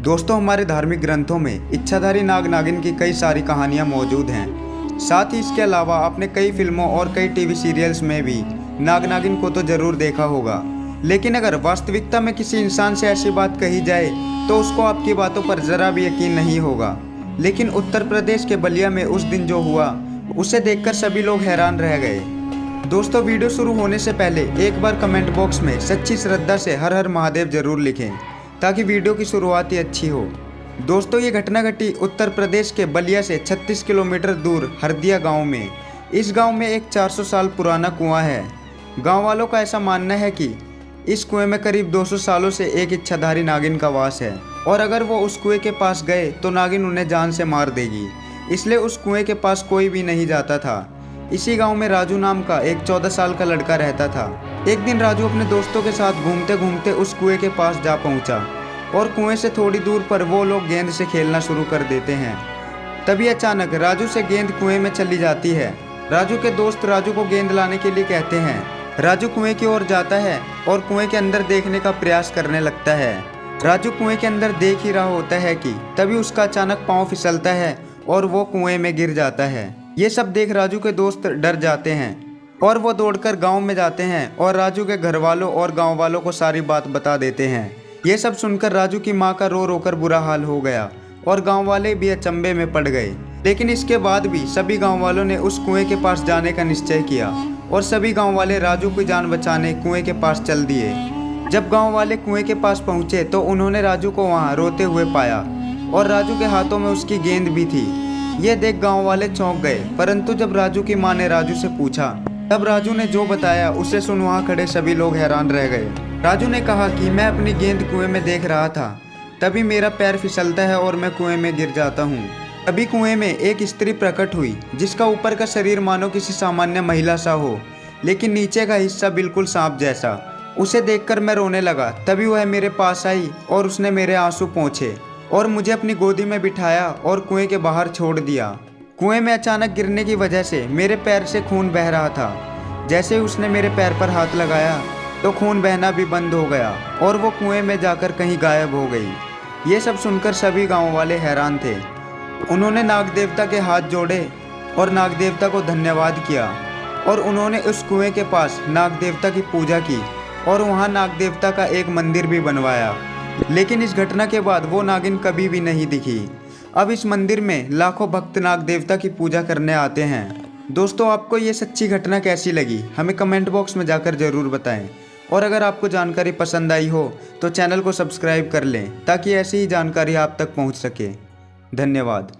दोस्तों, हमारे धार्मिक ग्रंथों में इच्छाधारी नाग नागिन की कई सारी कहानियां मौजूद हैं। साथ ही इसके अलावा आपने कई फिल्मों और कई टीवी सीरियल्स में भी नाग नागिन को तो जरूर देखा होगा। लेकिन अगर वास्तविकता में किसी इंसान से ऐसी बात कही जाए तो उसको आपकी बातों पर ज़रा भी यकीन नहीं होगा। लेकिन उत्तर प्रदेश के बलिया में उस दिन जो हुआ उसे देखकर सभी लोग हैरान रह गए। दोस्तों, वीडियो शुरू होने से पहले एक बार कमेंट बॉक्स में सच्ची श्रद्धा से हर हर महादेव जरूर लिखें ताकि वीडियो की शुरुआत ही अच्छी हो। दोस्तों, ये घटना घटी उत्तर प्रदेश के बलिया से 36 किलोमीटर दूर हरदिया गांव में। इस गांव में एक 400 साल पुराना कुआं है। गांव वालों का ऐसा मानना है कि इस कुएं में करीब 200 सालों से एक इच्छाधारी नागिन का वास है और अगर वो उस कुएं के पास गए तो नागिन उन्हें जान से मार देगी। इसलिए उस कुएं के पास कोई भी नहीं जाता था। इसी गांव में राजू नाम का एक 14 साल का लड़का रहता था। एक दिन राजू अपने दोस्तों के साथ घूमते घूमते उस कुएं के पास जा पहुंचा और कुएं से थोड़ी दूर पर वो लोग गेंद से खेलना शुरू कर देते हैं। तभी अचानक राजू से गेंद कुएं में चली जाती है। राजू के दोस्त राजू को गेंद लाने के लिए कहते हैं। राजू कुएं की ओर जाता है और कुएं के अंदर देखने का प्रयास करने लगता है। राजू कुएं के अंदर देख ही रहा होता है कि तभी उसका अचानक पाँव फिसलता है और वो कुएं में गिर जाता है। ये सब देख राजू के दोस्त डर जाते हैं और वो दौड़कर गांव में जाते हैं और राजू के घर वालों और गांव वालों को सारी बात बता देते हैं। ये सब सुनकर राजू की मां का रो रो कर बुरा हाल हो गया और गांव वाले भी अचंभे में पड़ गए। लेकिन इसके बाद भी सभी गांव वालों ने उस कुएं के पास जाने का निश्चय किया और सभी गांव वाले राजू की जान बचाने कुएं के पास चल दिए। जब गाँव वाले कुएं के पास पहुँचे तो उन्होंने राजू को वहाँ रोते हुए पाया और राजू के हाथों में उसकी गेंद भी थी। ये देख गांव वाले चौंक गए, परंतु जब राजू की मां ने राजू से पूछा तब राजू ने जो बताया उसे सुन वहाँ खड़े सभी लोग हैरान रह गए। राजू ने कहा कि मैं अपनी गेंद कुएं में देख रहा था, तभी मेरा पैर फिसलता है और मैं कुएं में गिर जाता हूँ। अभी कुएं में एक स्त्री प्रकट हुई जिसका ऊपर का शरीर मानो किसी सामान्य महिला सा हो, लेकिन नीचे का हिस्सा बिल्कुल सांप जैसा। उसे देखकर मैं रोने लगा। तभी वह मेरे पास आई और उसने मेरे आंसू पोंछे और मुझे अपनी गोदी में बिठाया और कुएं के बाहर छोड़ दिया। कुएं में अचानक गिरने की वजह से मेरे पैर से खून बह रहा था। जैसे ही उसने मेरे पैर पर हाथ लगाया तो खून बहना भी बंद हो गया और वो कुएं में जाकर कहीं गायब हो गई। ये सब सुनकर सभी गांव वाले हैरान थे। उन्होंने नाग देवता के हाथ जोड़े और नाग देवता को धन्यवाद किया और उन्होंने उस कुएं के पास नाग देवता की पूजा की और वहाँ नाग देवता का एक मंदिर भी बनवाया। लेकिन इस घटना के बाद वो नागिन कभी भी नहीं दिखी। अब इस मंदिर में लाखों भक्त नाग देवता की पूजा करने आते हैं। दोस्तों, आपको ये सच्ची घटना कैसी लगी हमें कमेंट बॉक्स में जाकर ज़रूर बताएं। और अगर आपको जानकारी पसंद आई हो तो चैनल को सब्सक्राइब कर लें ताकि ऐसी ही जानकारी आप तक पहुंच सके। धन्यवाद।